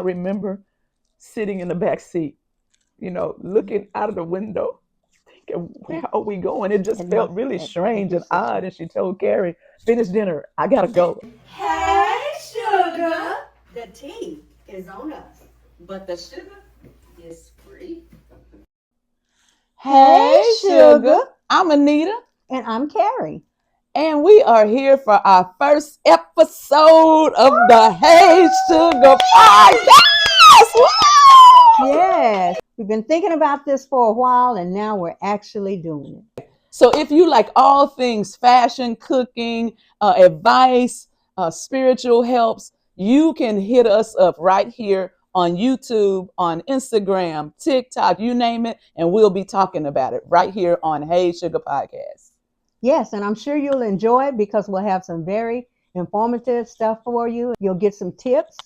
I remember sitting in the back seat, looking out of the window, thinking, where are we going? It just And felt my really and strange your and sister. odd. And she told Carrie, finish dinner. I gotta go. Hey, sugar. The tea is on us, but the sugar is free. Hey, sugar. I'm Anita. And I'm Carrie. And we are here for our first episode of the Hey Sugar podcast. Woo! Yes, we've been thinking about this for a while, and now we're actually doing it. So if you like all things fashion, cooking, advice, spiritual helps, you can hit us up right here on YouTube, on Instagram, TikTok, you name it, and we'll be talking about it right here on Hey Sugar Podcast. Yes, and I'm sure you'll enjoy it because we'll have some very informative stuff for you. You'll get some tips.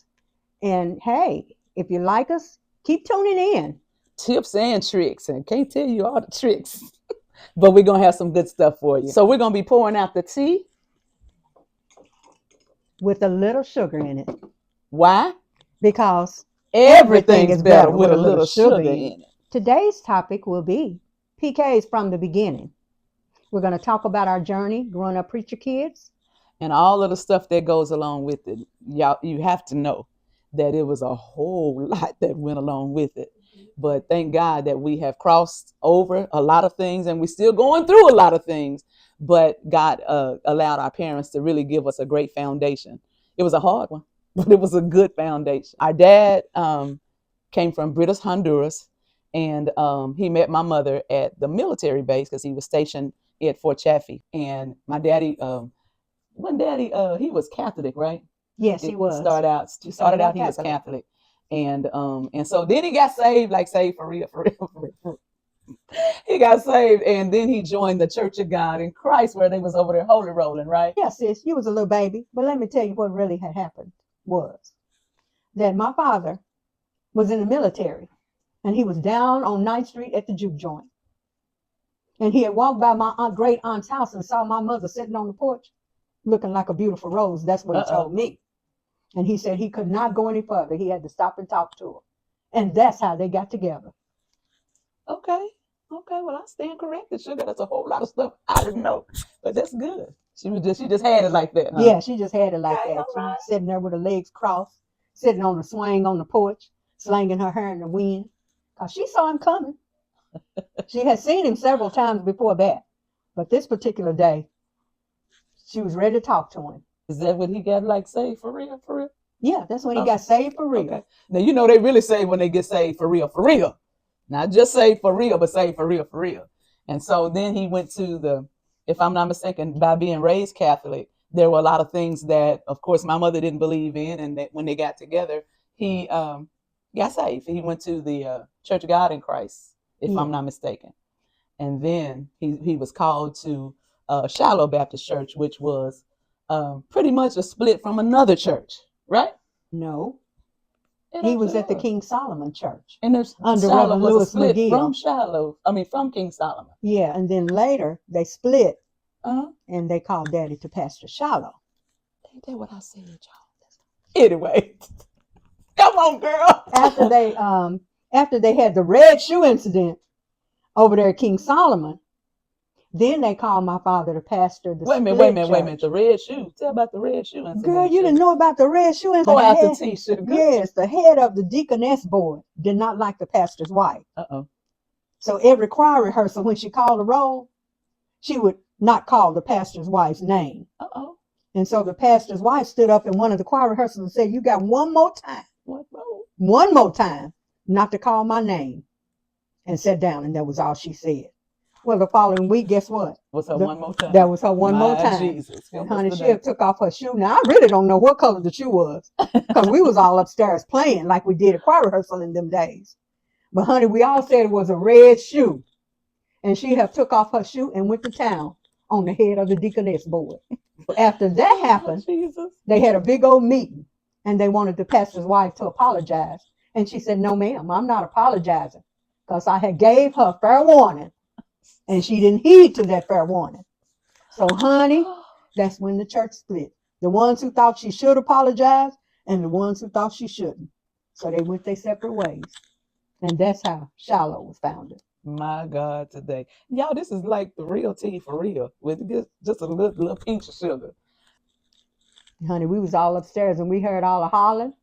And hey, if you like us, keep tuning in. Tips and tricks, and can't tell you all the tricks, but we're going to have some good stuff for you. So we're going to be pouring out the tea. With a little sugar in it. Why? Because everything is better with a little sugar in it. Today's topic will be PKs from the beginning. We're going to talk about our journey growing up preacher kids. And all of the stuff that goes along with it. Y'all, you have to know that it was a whole lot that went along with it. But thank God that we have crossed over a lot of things, and we're still going through a lot of things. But God allowed our parents to really give us a great foundation. It was a hard one, but it was a good foundation. Our dad came from British Honduras, and he met my mother at the military base because he was stationed at Fort Chaffee. And my daddy, he was Catholic, right? Yes, he was. He started out he was Catholic. And so then he got saved, like saved for real, for real, for real. He got saved, and then he joined the Church of God in Christ, where they was over there holy rolling, right? Yes, sis, you was a little baby. But let me tell you what really had happened was that my father was in the military, and he was down on 9th Street at the juke joint. And he had walked by my great aunt's house and saw my mother sitting on the porch looking like a beautiful rose. That's what he told me. And he said he could not go any further. He had to stop and talk to her. And that's how they got together. Okay. Well, I stand corrected, sugar. That's a whole lot of stuff I didn't know, but that's good. She just had it like that. Huh? Yeah, she just had it like that. She was sitting there with her legs crossed, sitting on the swing on the porch, slinging her hair in the wind, because she saw him coming. She had seen him several times before that, but this particular day, she was ready to talk to him. Is that when he got like saved for real, for real? Yeah, that's when he got saved for real. Okay. Now they really say when they get saved for real, for real. Not just saved for real, but saved for real, for real. And so then he went to if I'm not mistaken, by being raised Catholic, there were a lot of things that, of course, my mother didn't believe in, and that when they got together, he got saved. He went to the Church of God in Christ, if I'm not mistaken. And then he was called to Shiloh Baptist Church, which was pretty much a split from another church, right? No. He was at the King Solomon Church. And under Shiloh Reverend was Lewis a split McGill. from King Solomon. Yeah, and then later they split, and they called Daddy to Pastor Shiloh. Ain't that what I said, y'all? Anyway, come on, girl. After they had the red shoe incident over there at King Solomon, then they called my father to pastor the Wait a minute. The red shoe. Tell about the red shoe incident. Girl, you didn't know about the red shoe incident. Pour out the tea, sugar. Yes, the head of the deaconess board did not like the pastor's wife. So every choir rehearsal, when she called the roll, she would not call the pastor's wife's name. And so the pastor's wife stood up in one of the choir rehearsals and said, "You got one more time. One more time not to call my name." And sat down, and that was all she said. Well, the following week, guess what? Was her one more time. That was her one more time. Jesus. And honey, she had took off her shoe. Now, I really don't know what color the shoe was, because we was all upstairs playing like we did a choir rehearsal in them days. But honey, we all said it was a red shoe. And she have took off her shoe and went to town on the head of the deaconess board. After that happened, they had a big old meeting, and they wanted the pastor's wife to apologize. And she said, "No, ma'am, I'm not apologizing, because I had gave her fair warning, and she didn't heed to that fair warning." So, honey, that's when the church split. The ones who thought she should apologize and the ones who thought she shouldn't. So they went their separate ways. And that's how Shiloh was founded. My God, today. Y'all, this is like the real tea for real with just a little pinch of sugar. Honey, we was all upstairs and we heard all the hollering.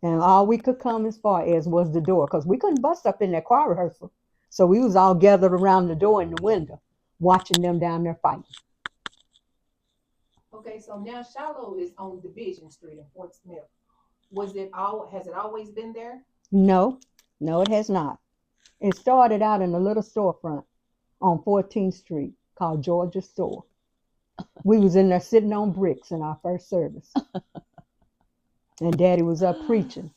And all we could come as far as was the door because we couldn't bust up in that choir rehearsal. So we was all gathered around the door in the window watching them down there fighting. Okay, so now Shiloh is on Division Street in Fort Smith. Has it always been there? No, no, it has not. It started out in a little storefront on 14th Street called Georgia Store. We was in there sitting on bricks in our first service. And Daddy was up preaching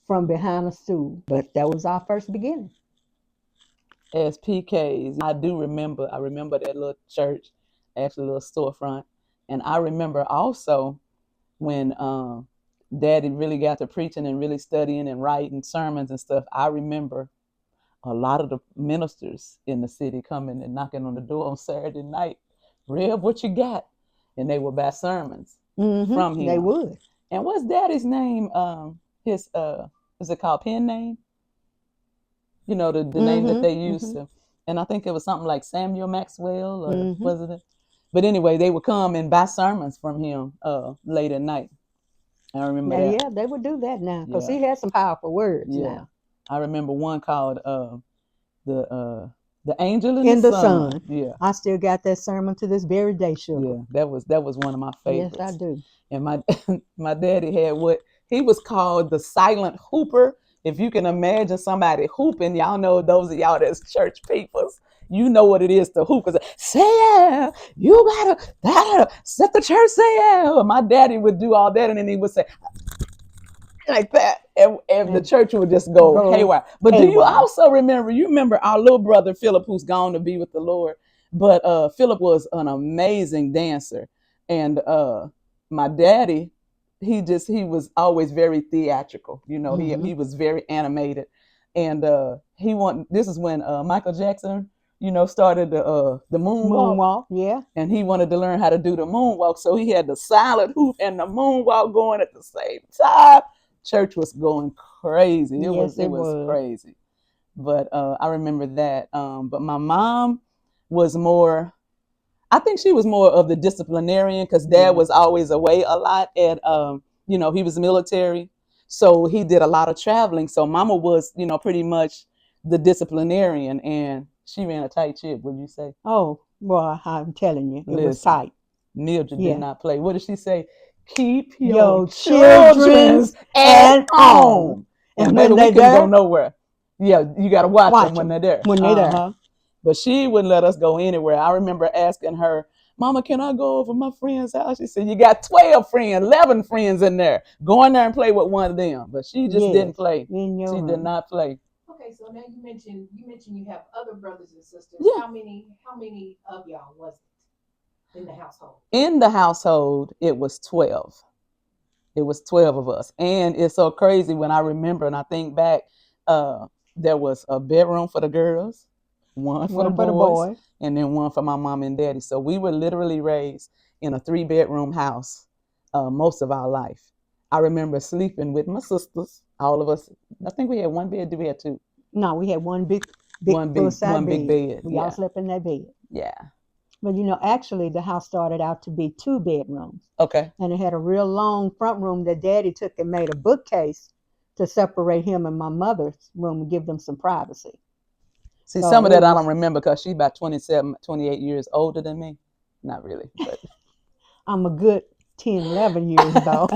from behind a stool. But that was our first beginning. As PKs, I remember that little church, actually a little storefront. And I remember also when Daddy really got to preaching and really studying and writing sermons and stuff. I remember a lot of the ministers in the city coming and knocking on the door on Saturday night. Rev, what you got? And they would buy sermons from him. They would. And what's Daddy's name? His is it called pen name? You know, the name that they used to. And I think it was something like Samuel Maxwell or was it? But anyway, they would come and buy sermons from him late at night. I remember that. Yeah, they would do that now because he had some powerful words now. I remember one called the Angel in the Sun. Yeah, I still got that sermon to this very day, sugar. Yeah, that was one of my favorites. Yes, I do. And my daddy had what he was called the silent hooper. If you can imagine somebody hooping, y'all know those of y'all that's church peoples. You know what it is to hoop. Say yeah, you gotta set the church say yeah. My daddy would do all that, and then he would say like that, and the church would just go haywire. But do you also remember? You remember our little brother Philip, who's gone to be with the Lord. But Philip was an amazing dancer, and my daddy, he was always very theatrical. You know, he was very animated, and this is when Michael Jackson, you know, started the moonwalk. Yeah. And he wanted to learn how to do the moonwalk, so he had the silent hoop and the moonwalk going at the same time. Church was going crazy. It was crazy. But I remember that. But my mom was more, I think she was more of the disciplinarian because Dad was always away a lot at, you know, he was military. So he did a lot of traveling. So Mama was, you know, pretty much the disciplinarian, and she ran a tight ship, would you say? Oh, well, I'm telling you, it was tight. Mildred did not play. What did she say? Keep your children at home. And baby, we couldn't go nowhere. Yeah, you got to watch them when they're there. When they're there. But she wouldn't let us go anywhere. I remember asking her, Mama, can I go over my friend's house? She said, you got 12 friends, 11 friends in there. Go in there and play with one of them. But she just didn't play. She did not play. Okay, so now you mentioned you have other brothers and sisters. Yeah. How many of y'all was it in the household? In the household, it was 12. It was 12 of us. And it's so crazy when I remember and I think back, there was a bedroom for the girls, one for the boys, and then one for my mom and daddy. So we were literally raised in a 3-bedroom house most of our life. I remember sleeping with my sisters, all of us. I think we had one bed. Did we have two? No, we had one big bed. We all slept in that bed. Yeah. But, you know, actually the house started out to be 2 bedrooms. Okay. And it had a real long front room that Daddy took and made a bookcase to separate him and my mother's room and give them some privacy. See, some of that I don't remember because she's about 27, 28 years older than me. Not really, but I'm a good 10, 11 years though.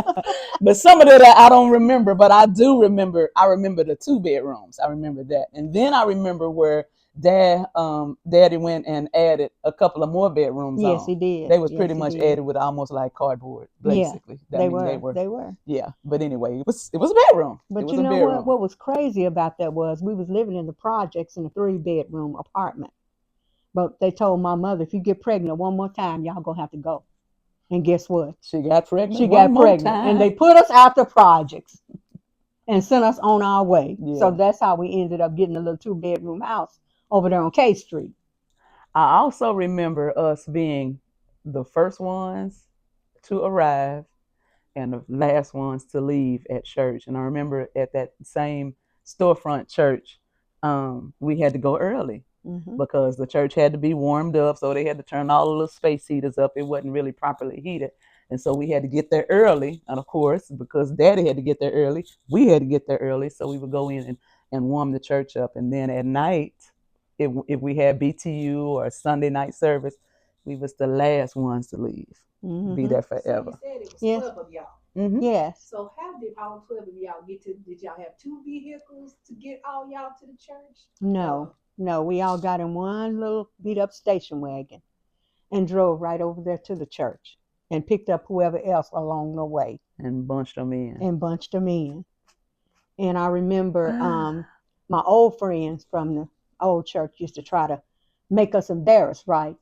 But some of that I don't remember, but I do remember. I remember the 2 bedrooms. I remember that. And then I remember where Daddy went and added a couple of more bedrooms. Yes, he did. They was pretty much added with almost like cardboard, basically. Yeah, they were. Yeah, but anyway, it was a bedroom. But you know what was crazy about that was we was living in the projects in a 3-bedroom apartment. But they told my mother, if you get pregnant one more time, y'all gonna have to go. And guess what? She got pregnant. And they put us out the projects and sent us on our way. Yeah. So that's how we ended up getting a little 2-bedroom house over there on K Street. I also remember us being the first ones to arrive, and the last ones to leave at church. And I remember at that same storefront church, we had to go early Mm-hmm. because the church had to be warmed up. So they had to turn all the little space heaters up. It wasn't really properly heated. And so we had to get there early. And of course, because daddy had to get there early, we had to get there early. So we would go in and warm the church up. And then at night, if we had BTU or Sunday night service, we was the last ones to leave. Mm-hmm. Be there So you forever. said it was Yes. 12 of y'all. Mm-hmm. Yes. So how did all 12 of y'all get to? Did y'all have 2 vehicles to get all y'all to the church? No. No. We all got in one little beat up station wagon and drove right over there to the church and picked up whoever else along the way And bunched them in. and bunched them in. And I remember my old friends from the old church used to try to make us embarrassed, right?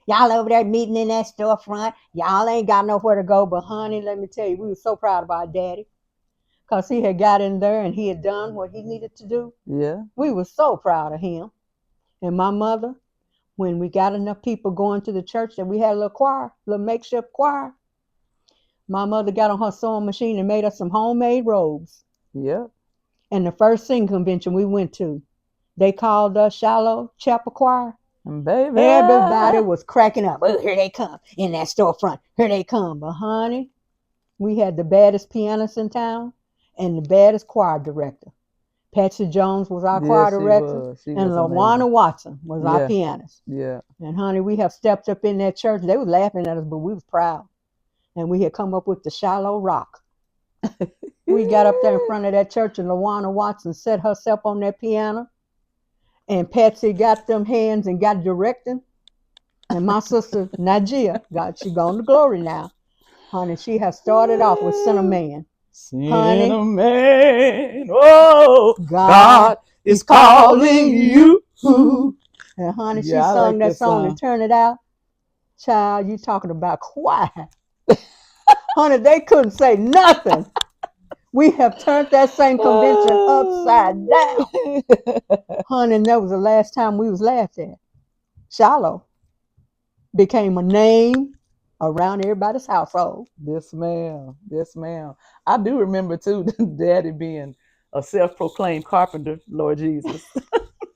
Y'all over there meeting in that storefront. Y'all ain't got nowhere to go. But honey, let me tell you, we were so proud of our daddy because he had got in there and he had done what he needed to do. Yeah. We were so proud of him. And my mother, when we got enough people going to the church that we had a little choir, little makeshift choir, my mother got on her sewing machine and made us some homemade robes. Yep. And the first singing convention we went to, they called us Shallow Chapel Choir. And baby, Everybody was cracking up. Oh, here they come in that storefront. Here they come. But honey, we had the baddest pianist in town and the baddest choir director. Patsy Jones was our choir director, She and was LaWanna amazing. Watson was our Yeah. pianist. Yeah. And honey, we have stepped up in that church. They were laughing at us, but we was proud. And we had come up with the Shallow Rock. We got up there in front of that church, and LaWanna Watson set herself on that piano. And Patsy got them hands and got directing. And my sister, Najia, God, she gone to glory now. Honey, she has started off with Cinnamon. Honey, Cinnamon, oh, God is calling you. And honey, she Yeah, I sung like that that song song. and Turn It Out. Child, you talking about quiet. Honey, they couldn't say nothing. We have turned that same convention upside down. Honey, and that was the last time we was laughed at. Shallow became a name around everybody's household. Yes, ma'am. Yes, ma'am. I do remember too, Daddy being a self-proclaimed carpenter, Lord Jesus.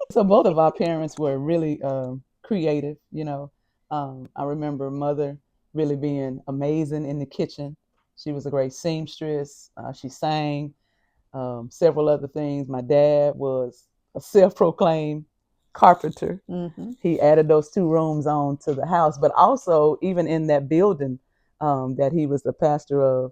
So both of our parents were really creative. I remember Mother really being amazing in the kitchen. She was a great seamstress. She sang. Several other things. My dad was a self-proclaimed carpenter. Mm-hmm. He added those 2 rooms on to the house, but also even in that building that he was the pastor of,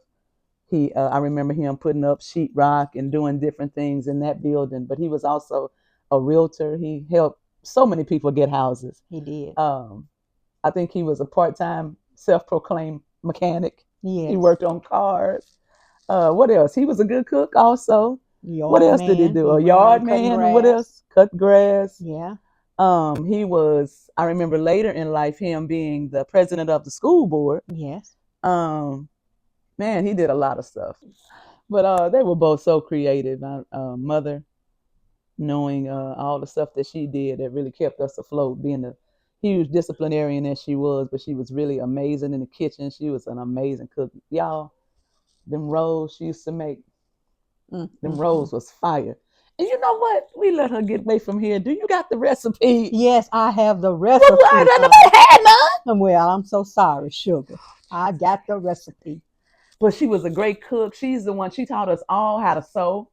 I remember him putting up sheetrock and doing different things in that building. But he was also a realtor. He helped so many people get houses. He did. I think he was a part-time self-proclaimed mechanic. Yes. He worked on cars. What else? He was a good cook also. What else did he do? A yard man and what else? Cut grass. Yeah. He was, I remember later in life, him being the president of the school board. Yes. Man, he did a lot of stuff. But they were both so creative. Mother, knowing all the stuff that she did that really kept us afloat, being a huge disciplinarian as she was, but she was really amazing in the kitchen. She was an amazing cook. Y'all, them rolls she used to make, them rolls was fire. And you know what? We let her get away from here. Do you got the recipe? Yes, I have the recipe. Nobody had none. Well, I'm so sorry, sugar. I got the recipe. But she was a great cook. She's the one, she taught us all how to sew.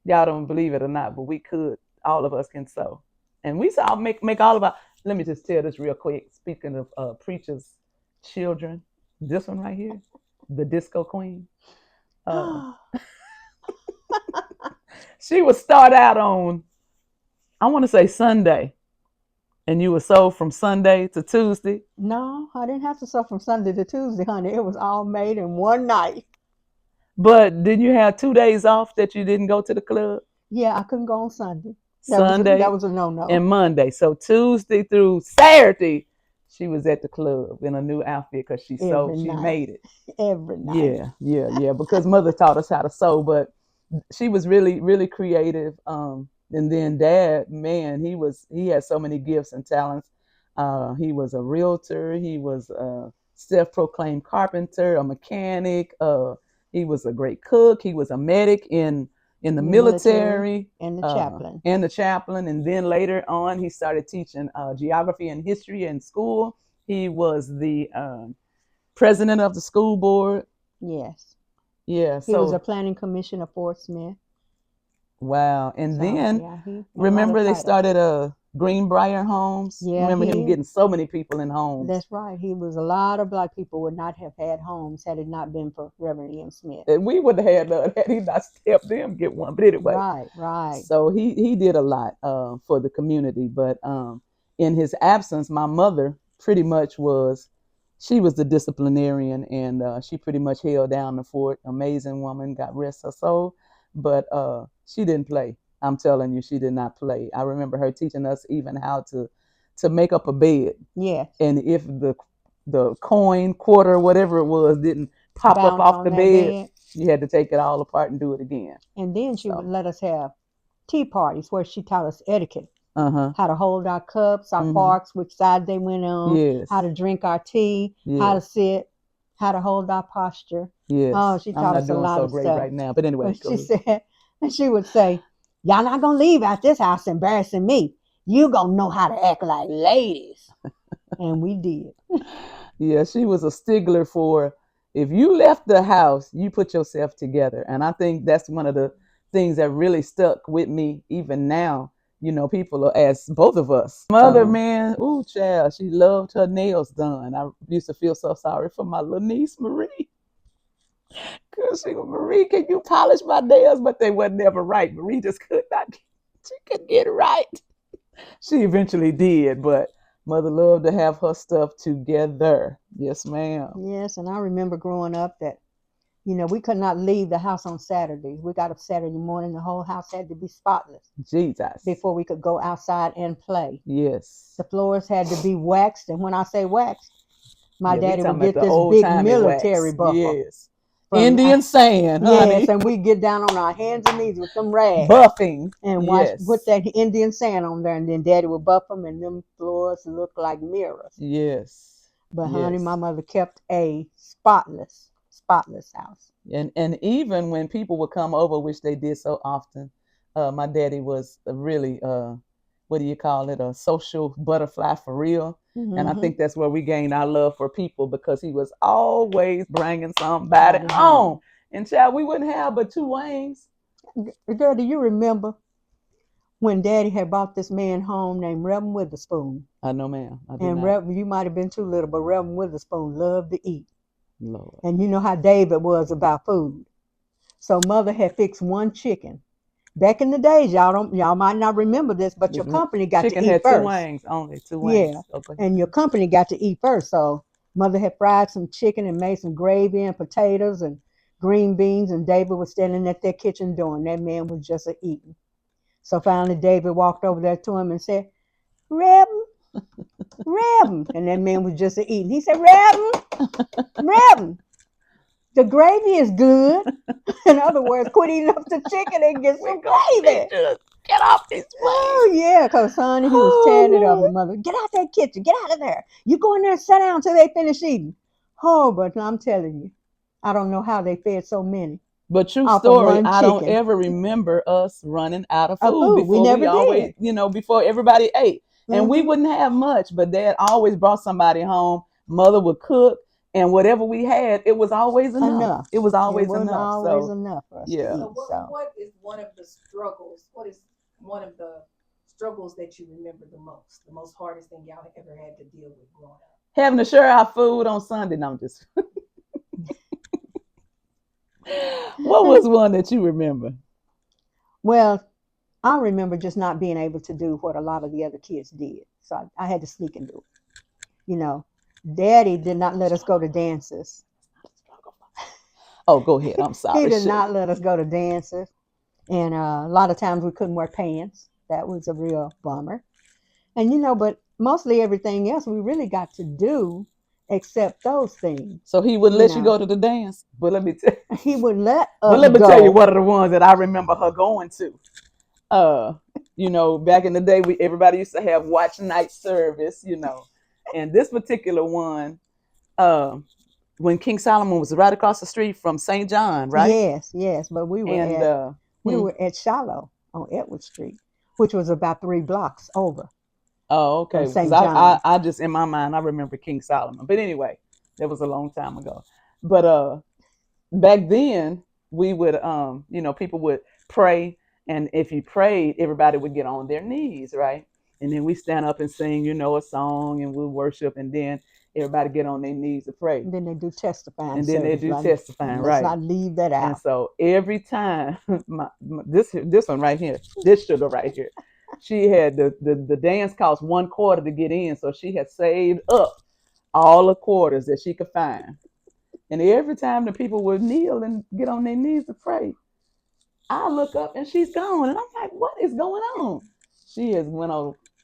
Y'all don't believe it or not, but we could. All of us can sew. And we saw make all of our, let me just tell this real quick. Speaking of preachers' children, this one right here, the disco queen. She would start out on, I want to say Sunday. And you would sew from Sunday to Tuesday? No, I didn't have to sew from Sunday to Tuesday, honey. It was all made in one night. But didn't you have 2 days off that you didn't go to the club? Yeah, I couldn't go on Sunday. Sunday. That was a no-no. And Monday. So Tuesday through Saturday, she was at the club in a new outfit because she sewed. She made it. Every night. Yeah. Because Mother taught us how to sew, but she was really, really creative. And then Dad, man, he had so many gifts and talents. He was a realtor. He was self-proclaimed carpenter, a mechanic. He was a great cook. He was a medic in the military, and the chaplain. and the chaplain. And then later on, he started teaching geography and history in school. He was the president of the school board. Yes. Yeah. He was a So planning commissioner of Fort Smith. wow. And So then yeah, he a lot remember of they titles. started Greenbrier homes. Yeah, Remember him he. getting so many people in homes. That's right. He was a lot of black people would not have had homes had it not been for Reverend E.M. Smith. And we would have had none had he not helped them get one. But anyway, Right, right. so he did a lot for the community. But in his absence, my mother pretty much was, she was the disciplinarian, and she pretty much held down the fort. Amazing woman, God rest her soul. But she didn't play. I'm telling you, she did not play. I remember her teaching us even how to make up a bed. Yes. And if the coin, quarter, whatever it was, didn't pop up Bounce off on the that bed, you had to take it all apart and do it again. And then she So. would let us have tea parties where she taught us etiquette, Uh-huh. how to hold our cups, our Mhm. forks, which side they went on, Yes. how to drink our tea, how to Yes. sit, how to hold our posture. Yes. Oh, she I'm taught not us a doing lot so of great stuff. right now. But anyway, But go she ahead. said, and she would say, "Y'all not gonna leave out this house embarrassing me. You gonna know how to act like ladies." And we did. Yeah, she was a stickler for, if you left the house, you put yourself together. And I think that's one of the things that really stuck with me even now. You know, people ask both of us. Mother, man, ooh, child, she loved her nails done. I used to feel so sorry for my little niece, Marie. Because she was, Marie, can you polish my nails? But they were never right. Marie just could not, she could get it right. She eventually did, but mother loved to have her stuff together. Yes, ma'am. Yes, and I remember growing up that, you know, we could not leave the house on Saturdays. We got up Saturday morning, the whole house had to be spotless Jesus. before we could go outside and play. Yes. The floors had to be waxed, and when I say waxed, my Yeah, we daddy would talking about get the this old big timey military wax. buffer. Yes. From Indian sand, honey. yes, and we get down on our hands and knees with them rags Buffing. and watch Yes. put that Indian sand on there, and then daddy would buff them, and them floors look like mirrors. Yes. But Yes. honey, my mother kept a spotless house. And even when people would come over, which they did so often, my daddy was really what do you call it, a social butterfly for real. And I think that's where we gained our love for people, because he was always bringing somebody home. And child, we wouldn't have but two wings. Girl, do you remember when daddy had brought this man home named Reverend Witherspoon? I know, ma'am. I do And not. Reverend, you might have been too little, but Reverend Witherspoon loved to eat. Lord. And you know how David was about food. So mother had fixed one chicken. Back in the days, y'all might not remember this, but your company got Chicken to eat had first. two wings, only two wings. Yeah, Okay. and your company got to eat first. So mother had fried some chicken and made some gravy and potatoes and green beans, and David was standing at their kitchen door, and that man was just eating. So finally David walked over there to him and said, "Reverend, Reverend," and that man was just eating. He said, Reverend, the gravy is good." In other words, quit eating up the chicken and get some gravy. Get off this plate. Oh, yeah, because, honey, he was tearing it up. And mother, "Get out that kitchen. Get out of there. You go in there and sit down until they finish eating." Oh, but I'm telling you, I don't know how they fed so many. But true off of story, one I don't chicken. ever remember us running out of Of food food. We before never always, did. before everybody ate. And we Mhm. wouldn't have much, but dad always brought somebody home. Mother would cook, and whatever we had, it was always enough. It was always It was enough. always So enough for us yeah. to So eat. what is one of the struggles? What is one of the struggles that you remember the most hardest thing y'all ever had to deal with growing up? Having to share our food on Sunday. No, I'm just. What was one that you remember? Well, I remember just not being able to do what a lot of the other kids did. So I had to sneak and do it. You know, Daddy did not let us go to dances. Oh, go ahead. I'm sorry. He did not let us go to dances. And a lot of times we couldn't wear pants. That was a real bummer. And, but mostly everything else we really got to do except those things. So he wouldn't let you go to the dance. But let me tell you. He would let us But let me go. tell you one of the ones that I remember her going to. Back in the day, everybody used to have watch night service, and this particular one, when King Solomon was right across the street from St. John, right? Yes, but And we were at Shiloh on Edward Street, which was about 3 blocks over oh, okay, from because St. John's. I just in my mind I remember King Solomon, but anyway, that was a long time ago. But back then we would people would pray, and if you prayed, everybody would get on their knees, right? And then we stand up and sing, a song, and we worship, and then everybody get on their knees to pray, And then they do testifying and then they service, do right? testifying, Let's right? not leave that And out. so every time this one right here, this sugar right here, she had the dance cost 1 quarter to get in, so she had saved up all the quarters that she could find. And every time the people would kneel and get on their knees to pray, I look up and she's gone, and I'm like, "What is going on?" She has went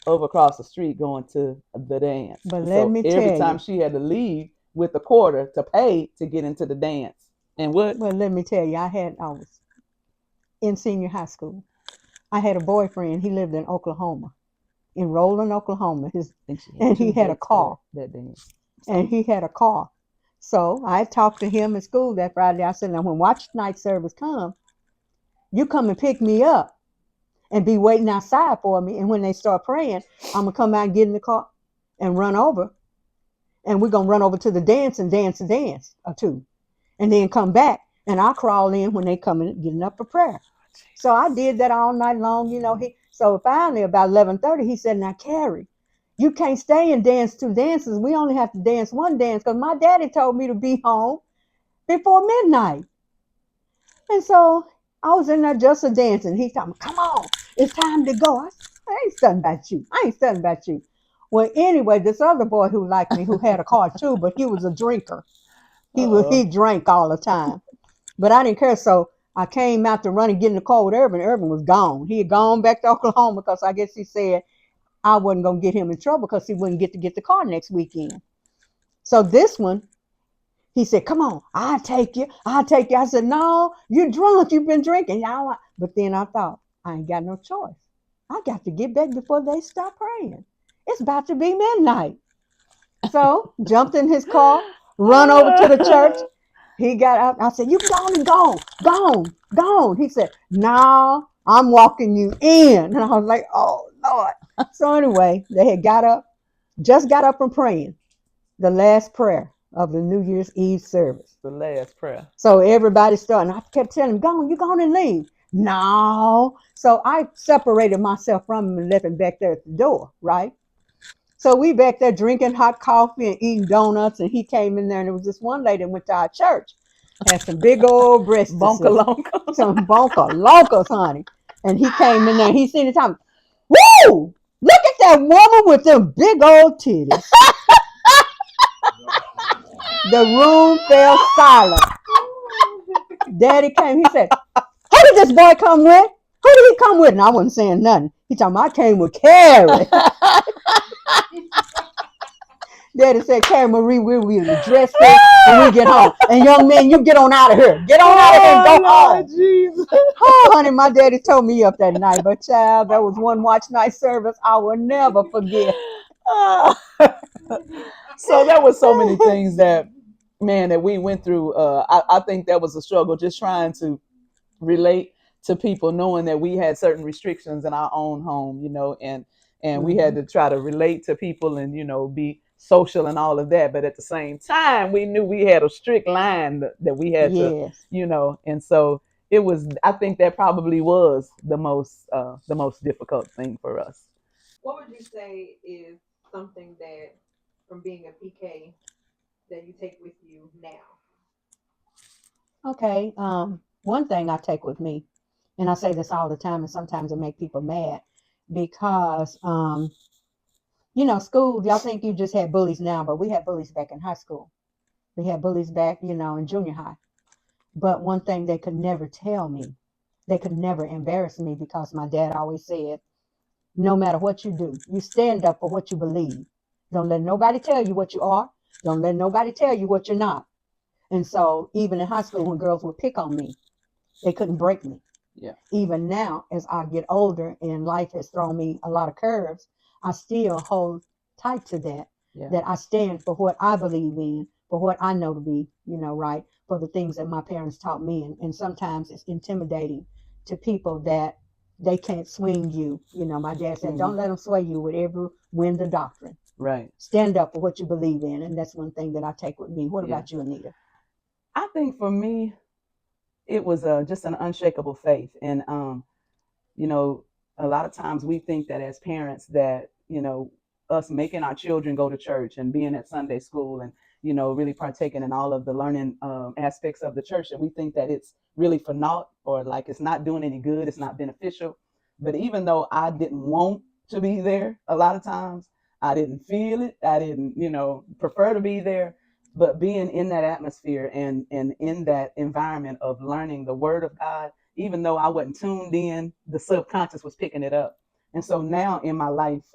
over across the street going to the dance. But let So me every tell time you, she had to leave with a quarter to pay to get into the dance. And what? I was in senior high school. I had a boyfriend. He lived in Oklahoma, in Roland, Oklahoma. I think she had And he two had a dates for car. that dance. And he had a car. So I talked to him at school that Friday. I said, now when watch night service come, you come and pick me up and be waiting outside for me. And when they start praying, I'm gonna come out and get in the car and run over. And we're gonna run over to the dance and dance a dance or two. And then come back and I'll crawl in when they come in getting up for prayer. So I did that all night long, so finally about 11:30, he said, now Carrie, you can't stay and dance 2 dances. We only have to dance 1 dance because my daddy told me to be home before midnight. And so I was in there just a dancing. He told me, come on, it's time to go. I ain't studying about you. I ain't studying about you. Well, anyway, this other boy who liked me, who had a car too, but he was a drinker. He drank all the time. But I didn't care. So I came out to run and get in the car with Urban. Urban was gone. He had gone back to Oklahoma because I guess he said I wasn't going to get him in trouble because he wouldn't get the car next weekend. So this one, he said, come on, I'll take you. I'll take you. I said, no, you're drunk. You've been drinking. But then I thought, I ain't got no choice. I got to get back before they stop praying. It's about to be midnight. So jumped in his car, run over to the church. He got out. I said, you go on. He said, no, I'm walking you in. And I was like, oh, Lord. So anyway, they had just got up from praying the last prayer of the New Year's Eve service. The last prayer. So everybody started. And I kept telling him, go on, you go on and leave. No. So I separated myself from him and left him back there at the door, right? So we back there drinking hot coffee and eating donuts, and he came in there, and there was this one lady that went to our church, had some big old breasts, some bonka loncas, honey. And he came in there, and he seen the time, woo! Look at that woman with them big old titties. The room fell silent. Daddy came, he said, who did this boy come with? Who did he come with? And I wasn't saying nothing. He told me, I came with Carrie. Daddy said, Carrie Marie, we'll address this when we get home. And young man, you get on out of here. Get on out of here and go home. Jesus. Oh, honey, my daddy told me up that night. But child, that was one watch night service I will never forget. So there was so many things that, man, that we went through. I think that was a struggle, just trying to relate to people, knowing that we had certain restrictions in our own home, and we had to try to relate to people and be social and all of that. But at the same time, we knew we had a strict line that we had to, Yes. and so it was. I think that probably was the most difficult thing for us. What would you say is something that from being a PK that you take with you now? Okay. One thing I take with me, and I say this all the time, and sometimes it make people mad because, school, y'all think you just had bullies now, but we had bullies back in high school. We had bullies back, in junior high. But one thing they could never tell me, they could never embarrass me because my dad always said, no matter what you do, you stand up for what you believe. Don't let nobody tell you what you are. Don't let nobody tell you what you're not. And so even in high school, when girls would pick on me, they couldn't break me. Yeah. Even now, as I get older and life has thrown me a lot of curves, I still hold tight to that, Yeah. that I stand for what I believe in, for what I know to be, right, for the things that my parents taught me. And sometimes it's intimidating to people that they can't swing you. My dad said, don't let them sway you with every wind of doctrine. Right. Stand up for what you believe in. And that's one thing that I take with me. What Yeah. about you, Anita? I think for me, it was just an unshakable faith. And, you know, a lot of times we think that as parents that, us making our children go to church and being at Sunday school and, really partaking in all of the learning aspects of the church, that we think that it's really for naught or like it's not doing any good, it's not beneficial. But even though I didn't want to be there a lot of times, I didn't feel it, I didn't, prefer to be there, but being in that atmosphere and in that environment of learning the word of God, even though I wasn't tuned in, the subconscious was picking it up. And so now in my life,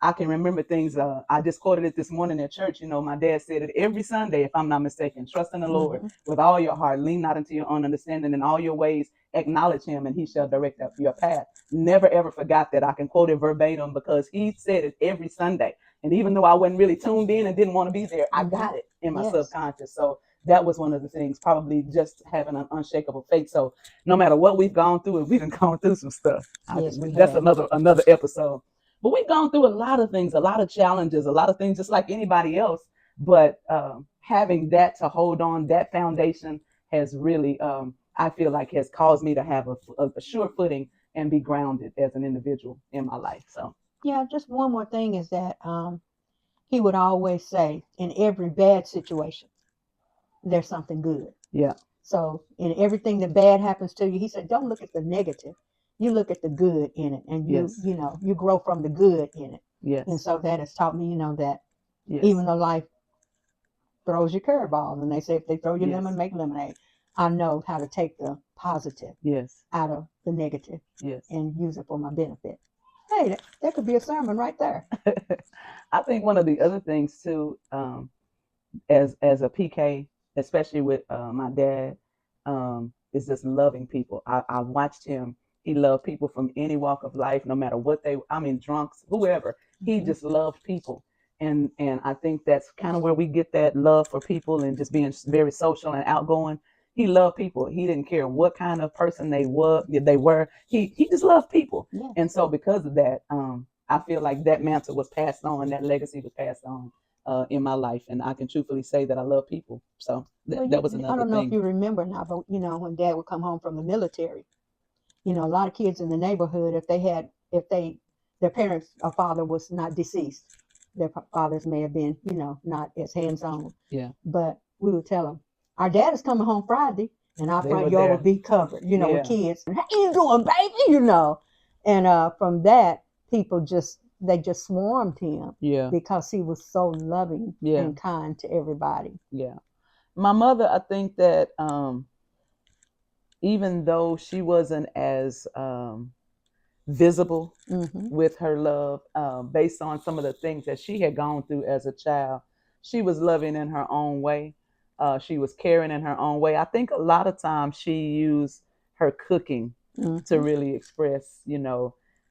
I can remember things. I just quoted it this morning at church. My dad said it every Sunday, if I'm not mistaken. Trust in the Lord with all your heart. Lean not into your own understanding. In all your ways, acknowledge him, and he shall direct your path. Never, ever forgot that. I can quote it verbatim because he said it every Sunday. And even though I wasn't really tuned in and didn't want to be there, I got it in my subconscious. So that was one of the things, probably just having an unshakable faith. So no matter what we've gone through, and we've gone through some stuff. That's another episode. But we've gone through a lot of things, a lot of challenges, a lot of things just like anybody else. But having that to hold on, that foundation has really, I feel like, has caused me to have a sure footing and be grounded as an individual in my life. So yeah, just one more thing is that he would always say, in every bad situation, there's something good. Yeah. So in everything that bad happens to you, he said, don't look at the negative. You look at the good in it, and you grow from the good in it. Yes. And so that has taught me, that yes. even though life throws you curveballs, and they say if they throw you lemon, make lemonade, I know how to take the positive out of the negative and use it for my benefit. Hey, that could be a sermon right there. I think one of the other things too, as a PK, especially with my dad, is just loving people. I watched him. He loved people from any walk of life, no matter what drunks, whoever. He just loved people. And I think that's kind of where we get that love for people and just being very social and outgoing. He loved people. He didn't care what kind of person they were. He just loved people. Yes. And so because of that, I feel like that mantle was passed on, that legacy was passed on in my life, and I can truthfully say that I love people. So that was another thing. I don't know if you remember now, but when Dad would come home from the military, a lot of kids in the neighborhood, if their parents or father was not deceased, their fathers may have been, not as hands-on. Yeah. But we would tell them, our dad is coming home Friday, and our They front were yard there. would be covered, with kids. How you doing, baby? And from that, people just swarmed him. Yeah. Because he was so loving and kind to everybody. Yeah. My mother, I think that even though she wasn't as visible with her love, based on some of the things that she had gone through as a child, she was loving in her own way. She was caring in her own way. I think a lot of times she used her cooking to really express,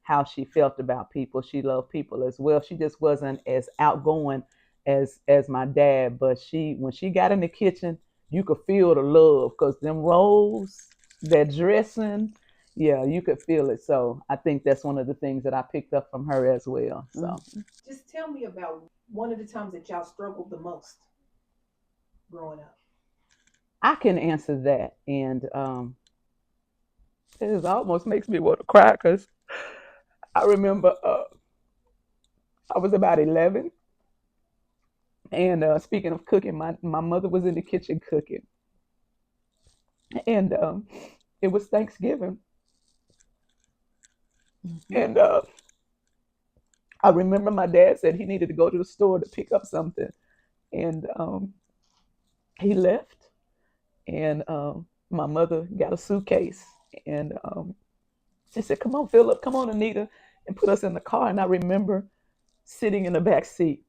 how she felt about people. She loved people as well. She just wasn't as outgoing as my dad, but when she got in the kitchen, you could feel the love because them rolls, that dressing, you could feel it. So I think that's one of the things that I picked up from her as well. So just tell me about one of the times that y'all struggled the most growing up. I can answer that, and it almost makes me want to cry because I remember I was about 11, and speaking of cooking, my mother was in the kitchen cooking, and it was Thanksgiving, and I remember my dad said he needed to go to the store to pick up something, and he left, and my mother got a suitcase, and she said, "Come on, Philip, come on, Anita," and put us in the car. And I remember sitting in the back seat,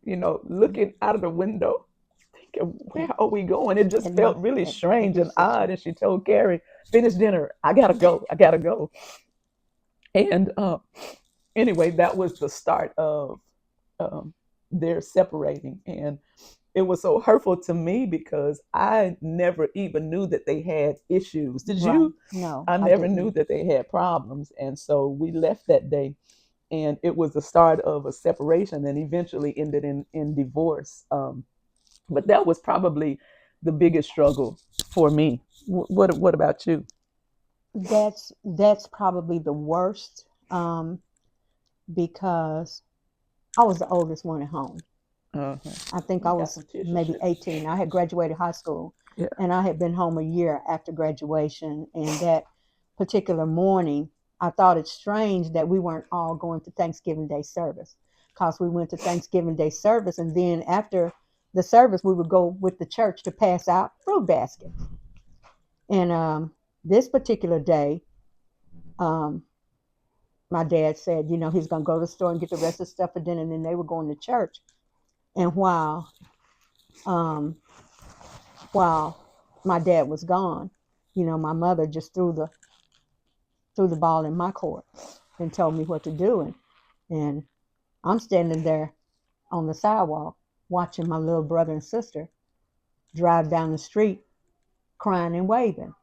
looking out of the window, thinking, where are we going? It just felt really strange and odd. And she told Carrie, "Finish dinner. I gotta go." And anyway, that was the start of their separating. And it was so hurtful to me because I never even knew that they had issues. Did Right. you? No, I I never knew didn't. that they had problems. And so we left that day, and it was the start of a separation and eventually ended in divorce. But that was probably the biggest struggle for me. What about you? That's probably the worst, because I was the oldest one at home. Uh-huh. I think I Got was some tissues maybe too. 18. I had graduated high school, Yeah. and I had been home a year after graduation. And that particular morning, I thought it strange that we weren't all going to Thanksgiving Day service, because we went to Thanksgiving Day service, and then after the service, we would go with the church to pass out fruit baskets. And this particular day, um, my dad said, he's going to go to the store and get the rest of the stuff for dinner, and then they were going to church. And um, while my dad was gone, my mother just threw the ball in my court and told me what to do. And I'm standing there on the sidewalk watching my little brother and sister drive down the street crying and waving.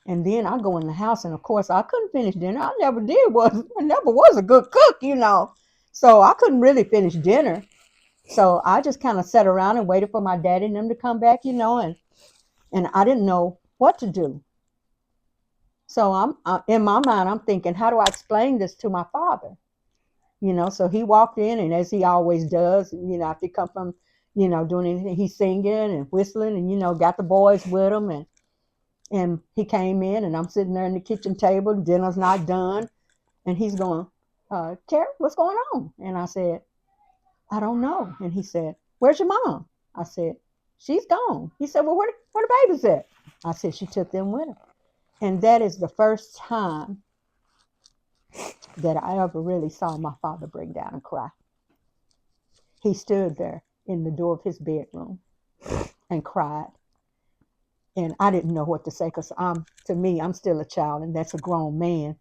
And then I go in the house, and of course I couldn't finish dinner. I never was a good cook. So I couldn't really finish dinner. So I just kind of sat around and waited for my daddy and them to come back, and I didn't know what to do. So in my mind, I'm thinking, how do I explain this to my father? So he walked in, and as he always does, after he come from, doing anything, he's singing and whistling, and got the boys with him, and he came in, and I'm sitting there in the kitchen table, dinner's not done, and he's going, Terry, what's going on? And I said, I don't know. And he said, where's your mom? I said, she's gone. He said, well, where the babies at? I said, she took them with her. And that is the first time that I ever really saw my father break down and cry. He stood there in the door of his bedroom and cried. And I didn't know what to say, because to me, I'm still a child, and that's a grown man.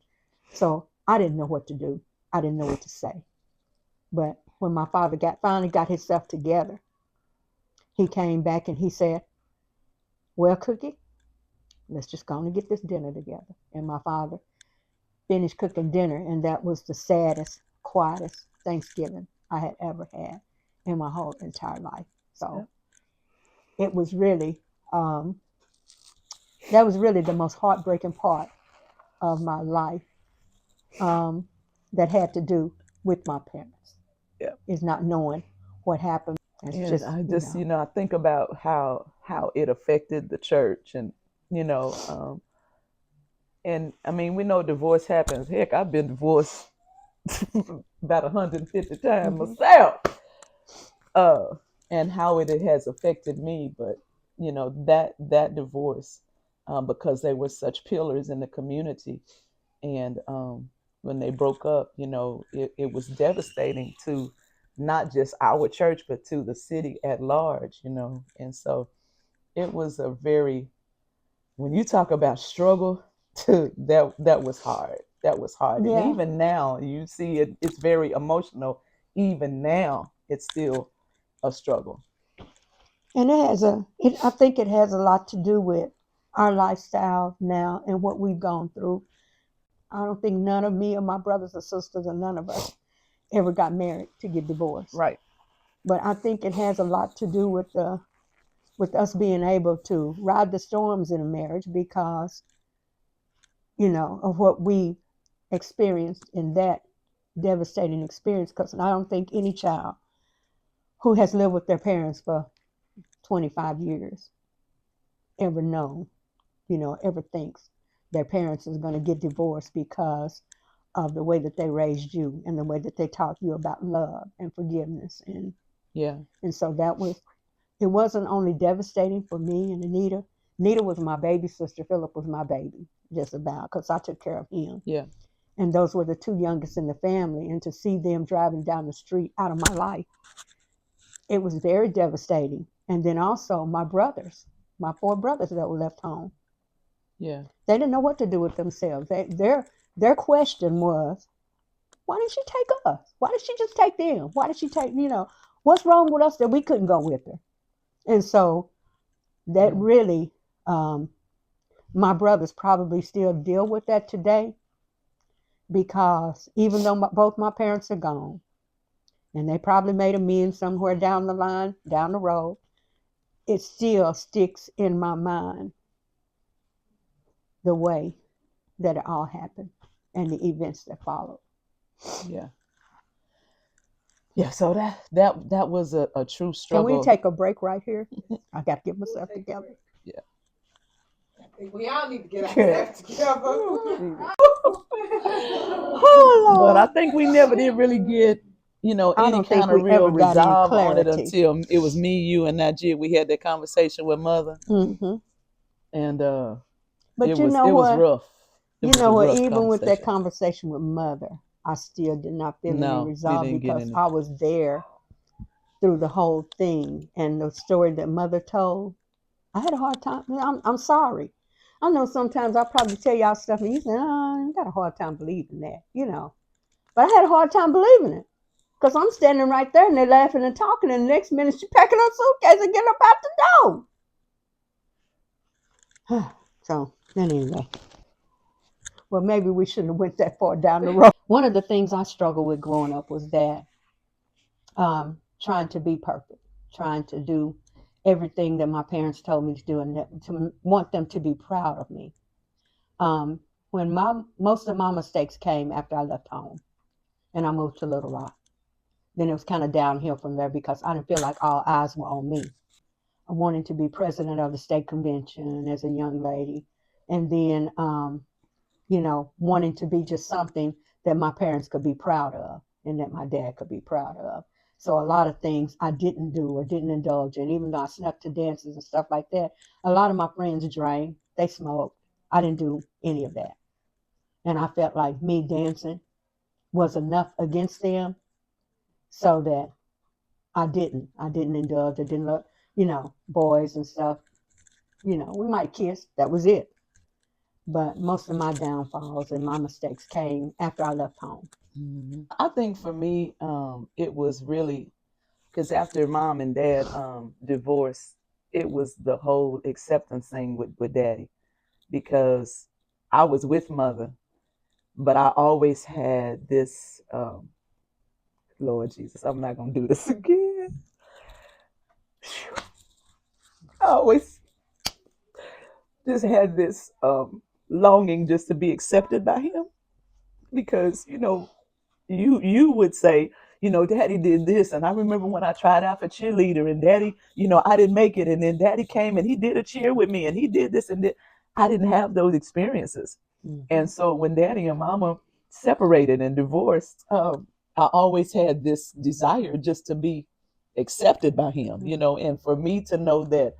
So I didn't know what to do. I didn't know what to say. But when my father finally got himself together, he came back and he said, well, Cookie, let's just go on and get this dinner together. And my father finished cooking dinner, and that was the saddest, quietest Thanksgiving I had ever had in my whole entire life. So it was really, that was really the most heartbreaking part of my life, that had to do with my parents, Yeah. is not knowing what happened. It's And just, I just, I think about how it affected the church, and you know, and I mean, we know divorce happens. Heck, I've been divorced about 150 times Mhm. myself, uh, and how it has affected me. But that divorce, because they were such pillars in the community, and when they broke up, it was devastating to not just our church, but to the city at large. And so it was a very, when you talk about struggle, that was hard. That was hard. And Yeah. even now, you see it's very emotional. Even now, it's still a struggle. And I think it has a lot to do with our lifestyle now and what we've gone through. I don't think none of me or my brothers or sisters, or none of us ever got married to get divorced. Right. But I think it has a lot to do with us being able to ride the storms in a marriage, because of what we experienced in that devastating experience. Because I don't think any child who has lived with their parents for 25 years ever known, ever thinks their parents is going to get divorced because of the way that they raised you and the way that they taught you about love and forgiveness. Yeah. And so it wasn't only devastating for me and Anita. Anita was my baby sister. Philip was my baby, just about, because I took care of him. Yeah. And those were the two youngest in the family. And to see them driving down the street out of my life, it was very devastating. And then also my brothers, my four brothers that were left home. Yeah. They didn't know what to do with themselves. Their question was, why didn't she take us? Why did she just take them? Why did she take, what's wrong with us that we couldn't go with her? And so that Yeah. really, my brothers probably still deal with that today, because even though both my parents are gone, and they probably made amends somewhere down the line, down the road, it still sticks in my mind the way that it all happened and the events that followed. Yeah. Yeah. So that was a true Can we struggle. take a break right here? I got to get myself together. Yeah. We all need to get ourselves together. But I Oh, think we never did really get, Lord. I any don't kind think of we real ever got any resolve on it clarity. until it was me, you, and Najee. We had that conversation with mother, Hmm. and But it was rough. It You was know a what? rough Even with that conversation. conversation with mother, I still did not feel any No, we resolve didn't get because any. I was there through the whole thing, and the story that mother told. I had a hard time. I'm sorry. I know sometimes I probably tell y'all stuff and you say, oh, I got a hard time believing that. But I had a hard time believing it because I'm standing right there and they're laughing and talking, and the next minute she's packing her suitcase and getting up out the door. So, anyway, well, maybe we shouldn't have went that far down the road. One of the things I struggled with growing up was that trying to be perfect, trying to do everything that my parents told me to do, and to want them to be proud of me. Um, when most of my mistakes came after I left home and I moved to Little Rock, then it was kind of downhill from there because I didn't feel like all eyes were on me. I wanted to be president of the state convention as a young lady, and then wanting to be just something that my parents could be proud of and that my dad could be proud of. So a lot of things I didn't do or didn't indulge in, even though I snuck to dances and stuff like that. A lot of my friends drank, they smoked. I didn't do any of that. And I felt like me dancing was enough against them so that I didn't indulge. I didn't look, boys and stuff. We might kiss. That was it. But most of my downfalls and my mistakes came after I left home. I think for me, it was really because after mom and dad divorced, it was the whole acceptance thing with daddy because I was with mother, but I always had this. Lord Jesus, I'm not gonna do this again. I always just had this longing just to be accepted by him because you would say, daddy did this. And I remember when I tried out for cheerleader and daddy, I didn't make it. And then daddy came and he did a cheer with me and he did this and that. I didn't have those experiences. Mm-hmm. And so when daddy and mama separated and divorced, I always had this desire just to be accepted by him, and for me to know that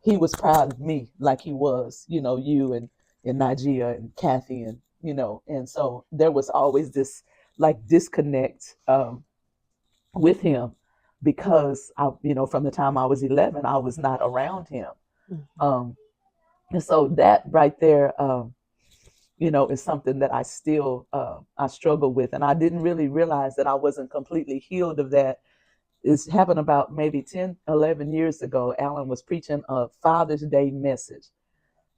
he was proud of me like he was, you and Nigeria and Kathy and so there was always this like disconnect with him because from the time I was 11, I was not around him. Mm-hmm. And so that right there, is something that I still I struggle with, and I didn't really realize that I wasn't completely healed of that. It's happened about maybe 10, 11 years ago. Alan was preaching a Father's Day message,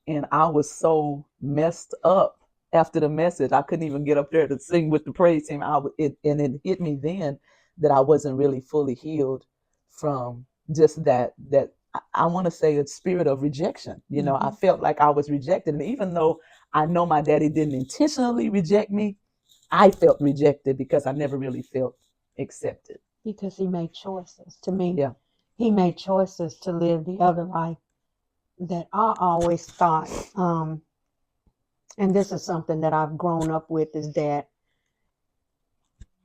and I was so messed up after the message. I couldn't even get up there to sing with the praise team. And it hit me then that I wasn't really fully healed from just that I want to say a spirit of rejection. Mm-hmm. I felt like I was rejected. And even though I know my daddy didn't intentionally reject me, I felt rejected because I never really felt accepted. Because he made choices. To me, Yeah. he made choices to live the other life that I always thought, and this is something that I've grown up with, is that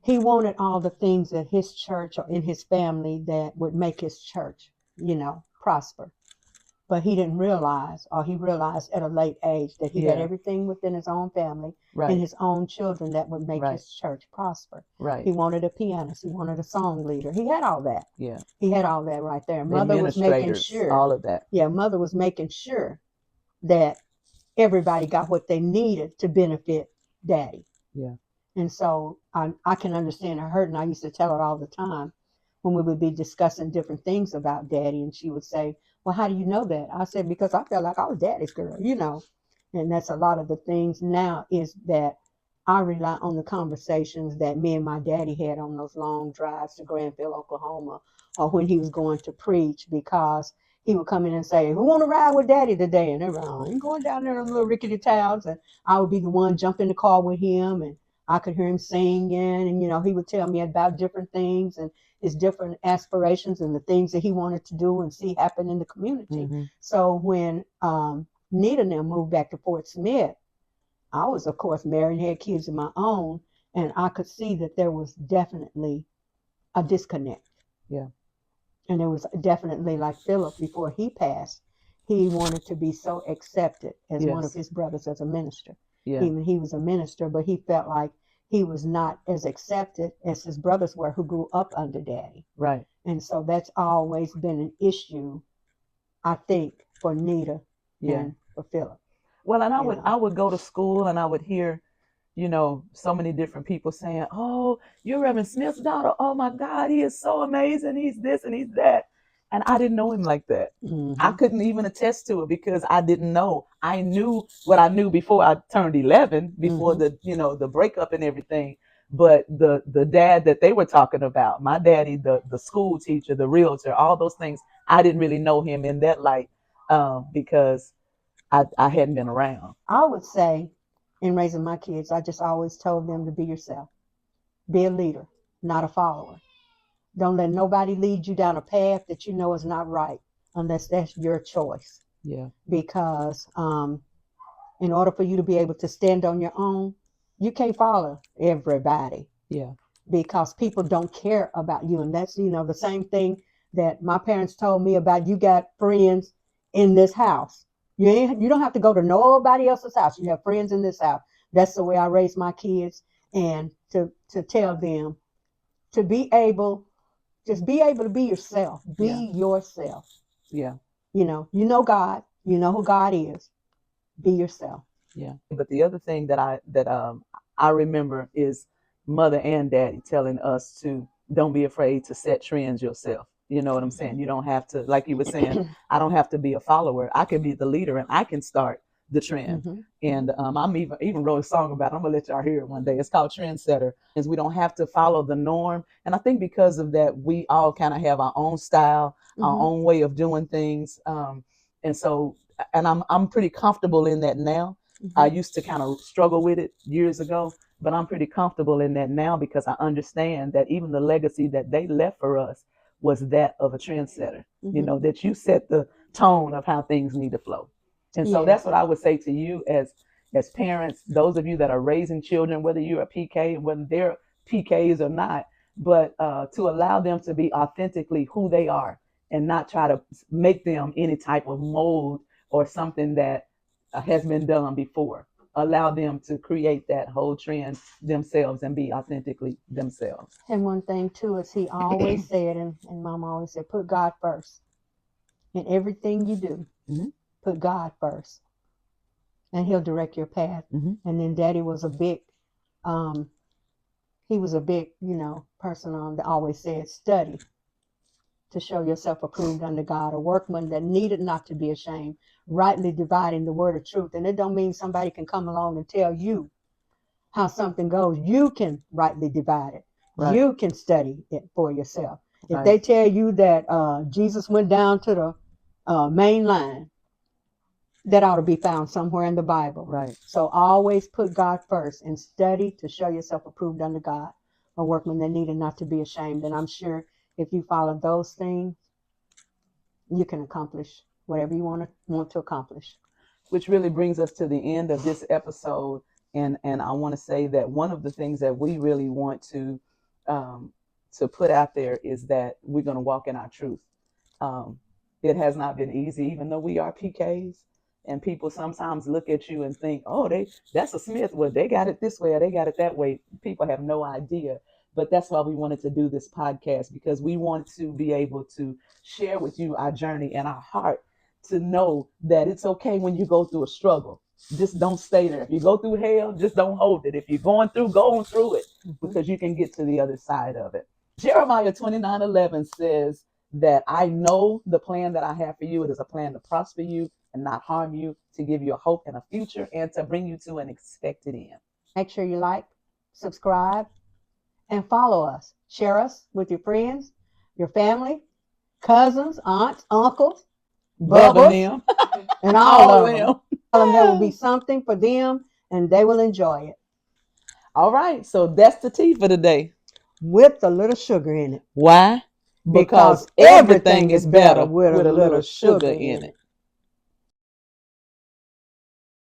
he wanted all the things that his church or in his family that would make his church, prosper. But he didn't realize, or he realized at a late age, that he had Yeah. everything within his own family and Right. his own children that would make Right. his church prosper. Right. He wanted a pianist. He wanted a song leader. He had all that. Yeah. He had all that right there. The Mother was making administrators, sure. all of that. Yeah, mother was making sure that everybody got what they needed to benefit daddy. Yeah. And so I can understand her hurt, and I used to tell her all the time when we would be discussing different things about Daddy, and she would say, "Well, how do you know that?" I said, "Because I felt like I was Daddy's girl, you know." And that's a lot of the things now is that I rely on the conversations that me and my daddy had on those long drives to Granville, Oklahoma, or when he was going to preach, because he would come in and say, "Who want to ride with Daddy today?" And everybody, "Oh, I ain't going down there in little rickety towns." And I would be the one jump in the car with him, and I could hear him singing, and he would tell me about different things and his different aspirations and the things that he wanted to do and see happen in the community. Mm-hmm. So when Nita and them moved back to Fort Smith, I was, of course, married and had kids of my own, and I could see that there was definitely a disconnect. Yeah. And it was definitely like Philip before he passed. He wanted to be so accepted as one of Yes. his brothers as a minister. Yeah. Even he was a minister, but he felt like he was not as accepted as his brothers were who grew up under Daddy. Right. And so that's always been an issue, I think, for Nita Yeah. and for Philip. Well, and You know. I would go to school and I would hear, so many different people saying, "Oh, you're Reverend Smith's daughter. Oh my God, he is so amazing. He's this and he's that." And I didn't know him like that. I couldn't even attest to it because I didn't know. I knew what I knew before I turned 11, before the breakup and everything. But the dad that they were talking about, my daddy, the school teacher, the realtor, all those things, I didn't really know him in that light, because I hadn't been around. I would say, in raising my kids, I just always told them to be yourself. Be a leader, not a follower. Don't let nobody lead you down a path that you know is not right unless that's your choice. Yeah. Because in order for you to be able to stand on your own, you can't follow everybody. Yeah. Because people don't care about you. And that's, the same thing that my parents told me about. You got friends in this house. You don't have to go to nobody else's house. You have friends in this house. That's the way I raise my kids, and to tell them to be able to be yourself. Be yourself. Yeah. You know God. You know who God is. Be yourself. Yeah. But the other thing that I remember is mother and daddy telling us to don't be afraid to set trends yourself. You know what I'm saying? You don't have to, like you were saying, I don't have to be a follower. I can be the leader and I can start the trend. Mhm. And I'm even wrote a song about it. I'm gonna let y'all hear it one day. It's called Trendsetter. Is we don't have to follow the norm. And I think because of that, we all kind of have our own style, our Mhm. own way of doing things. And so, and I'm pretty comfortable in that now. I used to kind of struggle with it years ago, but I'm pretty comfortable in that now because I understand that even the legacy that they left for us was that of a trendsetter. Mhm. That you set the tone of how things need to flow. And so that's Yes. what I would say to you as parents, those of you that are raising children, whether you're a PK and whether they're PKs or not, but to allow them to be authentically who they are and not try to make them any type of mold or something that has been done before. Allow them to create that whole trend themselves and be authentically themselves. And one thing too is he always said, and Mama always said, put God first in everything you do. Mhm. Put God first, and He'll direct your path. Mhm. And then Daddy was a big, he was a big, person that always said, study to show yourself approved unto God, a workman that needed not to be ashamed, rightly dividing the word of truth. And it don't mean somebody can come along and tell you how something goes. You can rightly divide it. Right. You can study it for yourself. If Right. they tell you that Jesus went down to the main line, that ought to be found somewhere in the Bible. Right. So always put God first and study to show yourself approved unto God, a workman that needed not to be ashamed. And I'm sure if you follow those things, you can accomplish whatever you want to accomplish. Which really brings us to the end of this episode. And I want to say that one of the things that we really want to put out there is that we're going to walk in our truth. It has not been easy, even though we are PKs. And people sometimes look at you and think, "Oh, that's a Smith. Well, they got it this way or they got it that way." People have no idea. But that's why we wanted to do this podcast, because we want to be able to share with you our journey and our heart, to know that it's okay when you go through a struggle. Just don't stay there. If you go through hell, just don't hold it. If you're going through it, because you can get to the other side of it. Jeremiah 29:11 says that I know the plan that I have for you. It is a plan to prosper you and not harm you, to give you a hope and a future, and to bring you to an expected end. Make sure you like, subscribe, and follow us. Share us with your friends, your family, cousins, aunts, uncles, Loving bubbles, them. and all All of of them. them. Tell them there will be something for them and they will enjoy it All right. So that's the tea for today. with a little sugar in it. Why? Because Because everything everything is is better better with a with a little little sugar sugar in in it. it.